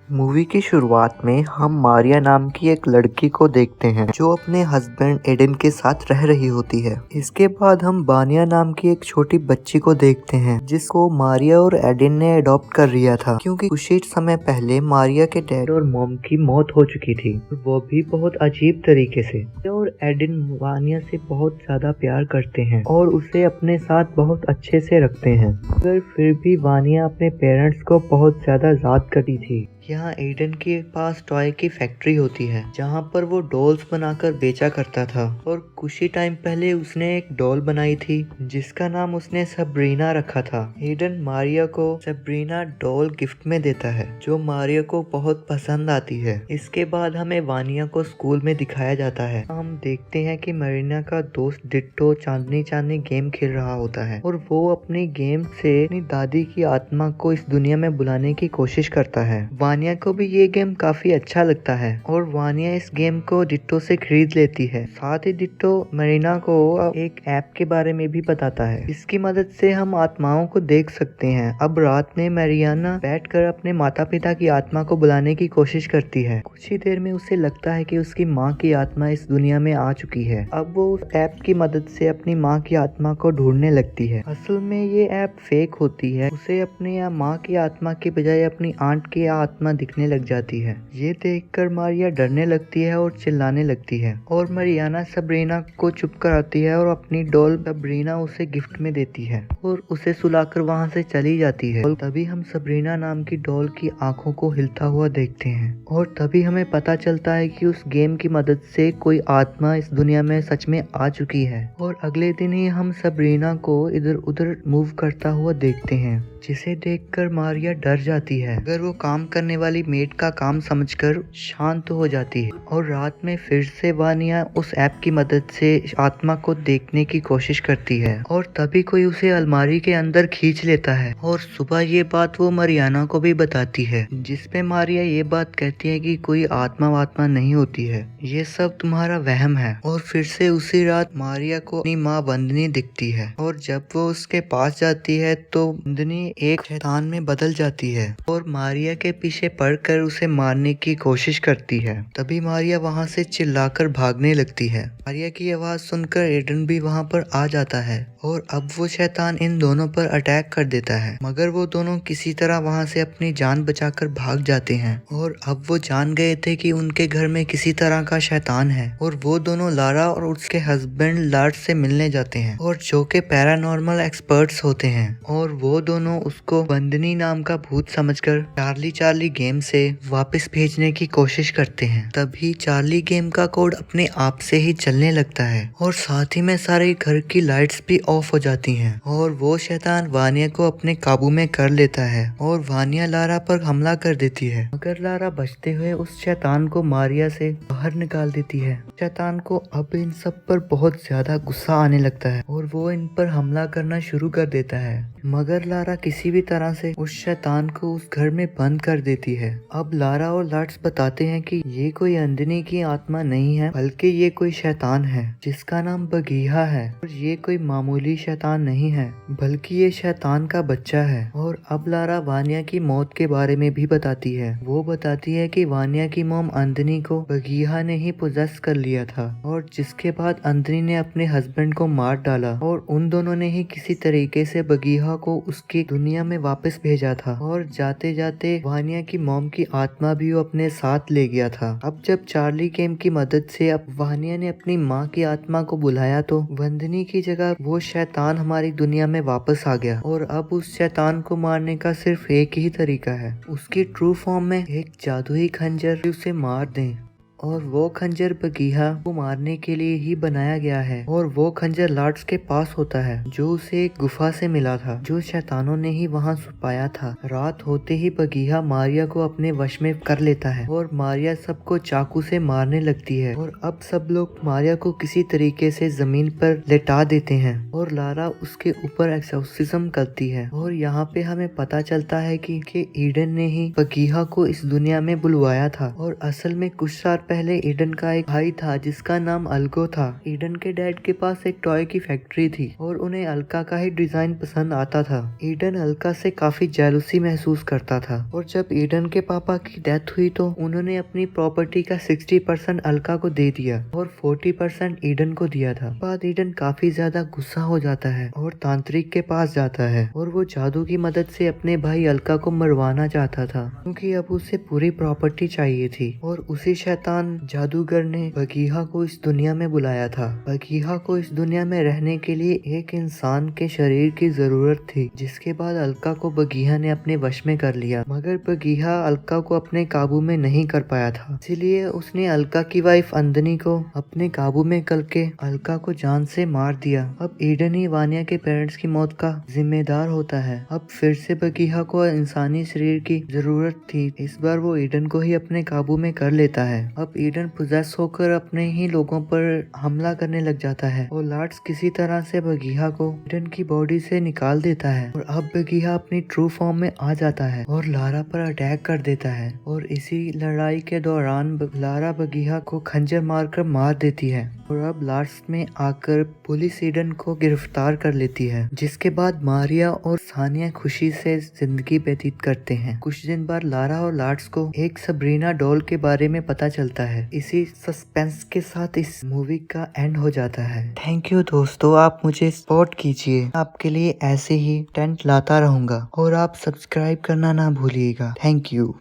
Movie की शुरुआत में हम मारिया नाम की एक लड़की को देखते हैं जो अपने हस्बैंड एडन के साथ रह रही होती है। इसके बाद हम बानिया नाम की एक छोटी बच्ची को देखते हैं जिसको मारिया और एडन ने अडॉप्ट कर लिया था, क्योंकि कुछ ही समय पहले मारिया के डैड और मॉम की मौत हो चुकी थी, वो भी बहुत अजीब तरीके से। और एडन बानिया से बहुत ज्यादा प्यार करते हैं और उसे अपने साथ बहुत अच्छे से रखते हैं, मगर फिर भी वानिया अपने पेरेंट्स को बहुत ज्यादा याद करती थी। यहाँ एडन के पास टॉय की फैक्ट्री होती है जहाँ पर वो डॉल्स बनाकर बेचा करता था, और कुछ ही टाइम पहले उसने एक डॉल बनाई थी जिसका नाम उसने सबरीना रखा था। एडन मारिया को सबरीना डॉल गिफ्ट में देता है जो मारिया को बहुत पसंद आती है। इसके बाद हमें वानिया को स्कूल में दिखाया जाता है। हम देखते हैं कि मरीना का दोस्त डिट्टो चांदनी चांदनी गेम खेल रहा होता है और वो अपनी गेम से अपनी दादी की आत्मा को इस दुनिया में बुलाने की कोशिश करता है। वानिया को भी ये गेम काफी अच्छा लगता है और वानिया इस गेम को डिट्टो से खरीद लेती है। साथ ही डिट्टो मरीना को एक ऐप के बारे में भी बताता है, इसकी मदद से हम आत्माओं को देख सकते हैं। अब रात में मरियाना बैठकर अपने माता पिता की आत्मा को बुलाने की कोशिश करती है। कुछ ही देर में उसे लगता है कि उसकी माँ की आत्मा इस दुनिया में आ चुकी है। अब वो उस ऐप की मदद से अपनी माँ की आत्मा को ढूंढने लगती है। असल में ये ऐप फेक होती है। उसे अपनी माँ की आत्मा की बजाय अपनी आंट की आत्मा दिखने लग जाती है। ये देखकर मारिया डरने लगती है और चिल्लाने लगती है, और मरियाना सबरीना को चुप कराती है और अपनी डॉल सबरीना उसे गिफ्ट में देती है और उसे सुलाकर वहाँ से चली जाती है। और तभी हम सबरीना नाम की डॉल की आंखों को हिलता हुआ देखते हैं, और तभी हमें पता चलता है कि उस गेम की मदद से कोई आत्मा इस दुनिया में सच में आ चुकी है। और अगले दिन ही हम सबरीना को इधर उधर मूव करता हुआ देखते हैं, जिसे देखकर मारिया डर जाती है, अगर वो काम करने वाली मेड का काम समझकर शांत हो जाती है। और रात में फिर से वानिया उस ऐप की मदद से आत्मा को देखने की कोशिश करती है, और तभी कोई उसे अलमारी के अंदर खींच लेता है। और सुबह ये बात वो मरियाना को भी बताती है, जिसपे मारिया ये बात कहती है कि कोई आत्मा वात्मा नहीं होती है, ये सब तुम्हारा वहम है। और फिर से उसी रात मारिया को अपनी माँ वंदनी दिखती है, और जब वो उसके पास जाती है तो वंदनी एक शैतान में बदल जाती है और मारिया के पीछे पड़कर उसे मारने की कोशिश करती है। तभी मारिया वहाँ से चिल्लाकर भागने लगती है। मारिया की आवाज सुनकर एडन भी वहाँ पर आ जाता है, और अब वो शैतान इन दोनों पर अटैक कर देता है, मगर वो दोनों किसी तरह वहाँ से अपनी जान बचाकर भाग जाते हैं। और अब वो जान गए थे कि उनके घर में किसी तरह का शैतान है, और वो दोनों लारा और उसके हस्बैंड लार्ड से मिलने जाते हैं, और जो के पैरानॉर्मल एक्सपर्ट्स होते हैं। और वो दोनों उसको वंदनी नाम का भूत समझकर चार्ली चार्ली गेम से वापस भेजने की कोशिश करते हैं। तभी चार्ली गेम का कोड अपने आप से ही चलने लगता है, और साथ ही में सारे घर की लाइट्स भी ऑफ हो जाती हैं, और वो शैतान वानिया को अपने काबू में कर लेता है, और वानिया लारा पर हमला कर देती है, मगर लारा बचते हुए उस शैतान को मारिया से बाहर निकाल देती है। शैतान को अब इन सब पर बहुत ज्यादा गुस्सा आने लगता है, और वो इन पर हमला करना शुरू कर देता है, मगर लारा किसी भी तरह से उस शैतान को उस घर में बंद कर देती है। अब लारा और लार्ड्स बताते हैं कि ये कोई अंधनी की आत्मा नहीं है, बल्कि ये कोई शैतान है जिसका नाम बगीहा है, और ये कोई मामूली शैतान नहीं है, बल्कि ये शैतान का बच्चा है। और अब लारा वानिया की मौत के बारे में भी बताती है। वो बताती है कि वानिया की मॉम अंधनी को बगीहा ने ही पोजेस कर लिया था, और जिसके बाद अंधनी ने अपने हस्बैंड को मार डाला, और उन दोनों ने ही किसी तरीके से बगीहा को उसकी दुनिया में वापस भेजा था, और जाते जाते वानिया की मॉम की आत्मा भी वो अपने साथ ले गया था। अब जब चार्ली गेम की मदद से अब वानिया ने अपनी माँ की आत्मा को बुलाया तो वंदनी की जगह वो शैतान हमारी दुनिया में वापस आ गया, और अब उस शैतान को मारने का सिर्फ एक ही तरीका है, उसकी ट्रू फॉर्म में एक जादुई खंजर उसे मार दें। और वो खंजर बगीहा को मारने के लिए ही बनाया गया है, और वो खंजर लार्ड्स के पास होता है जो उसे एक गुफा से मिला था, जो शैतानों ने ही वहाँ छुपाया था। रात होते ही बगीहा मारिया को अपने वश में कर लेता है, और मारिया सबको चाकू से मारने लगती है, और अब सब लोग मारिया को किसी तरीके से जमीन पर लेटा देते हैं, और लारा उसके ऊपर एक्सोर्सिज्म करती है। और यहाँ पे हमें पता चलता है कि ईडन ने ही बगीहा को इस दुनिया में बुलवाया था, और असल में कुछ साल पहले ईडन का एक भाई था जिसका नाम अलको था। ईडन के डैड के पास एक टॉय की फैक्ट्री थी और उन्हें अलका का ही डिजाइन पसंद आता था। ईडन अलका से काफी जेलसी महसूस करता था और जब ईडन के पापा की डेथ हुई तो उन्होंने अपनी प्रॉपर्टी का 60% अलका को दे दिया और 40% ईडन को दिया था। बाद ईडन काफी ज्यादा गुस्सा हो जाता है और तांत्रिक के पास जाता है और वो जादू की मदद से अपने भाई अलका को मरवाना चाहता था क्योंकि अब उसे पूरी प्रॉपर्टी चाहिए थी। और उसी शैतान जादूगर ने बगीहा को इस दुनिया में बुलाया था। बगीहा को इस दुनिया में रहने के लिए एक इंसान के शरीर की जरूरत थी, जिसके बाद अलका को बगीहा ने अपने वश में कर लिया। मगर बगीहा अलका को अपने काबू में नहीं कर पाया था, इसीलिए उसने अलका की वाइफ अंदनी को अपने काबू में करके अलका को जान से मार दिया। अब ईडन ही वानिया के पेरेंट्स की मौत का जिम्मेदार होता है। अब फिर से बगीहा को इंसानी शरीर की जरूरत थी। इस बार वो ईडन को ही अपने काबू में कर लेता है। अब ईडन पोजेस होकर अपने ही लोगों पर हमला करने लग जाता है और लार्ड्स किसी तरह से बगीहा को ईडन की बॉडी से निकाल देता है और अब बगीहा अपनी ट्रू फॉर्म में आ जाता है और लारा पर अटैक कर देता है। और इसी लड़ाई के दौरान लारा बगीहा को खंजर मारकर मार देती है और अब लार्ड्स में आकर पुलिस ईडन को गिरफ्तार कर लेती है, जिसके बाद मारिया और सानिया खुशी से जिंदगी व्यतीत करते हैं। कुछ दिन बाद लारा और लार्ड्स को एक सबरीना डॉल के बारे में पता चलता है। इसी सस्पेंस के साथ इस मूवी का एंड हो जाता है। थैंक यू दोस्तों, आप मुझे सपोर्ट कीजिए, आपके लिए ऐसे ही टेंट लाता रहूंगा और आप सब्सक्राइब करना ना भूलिएगा। Thank you.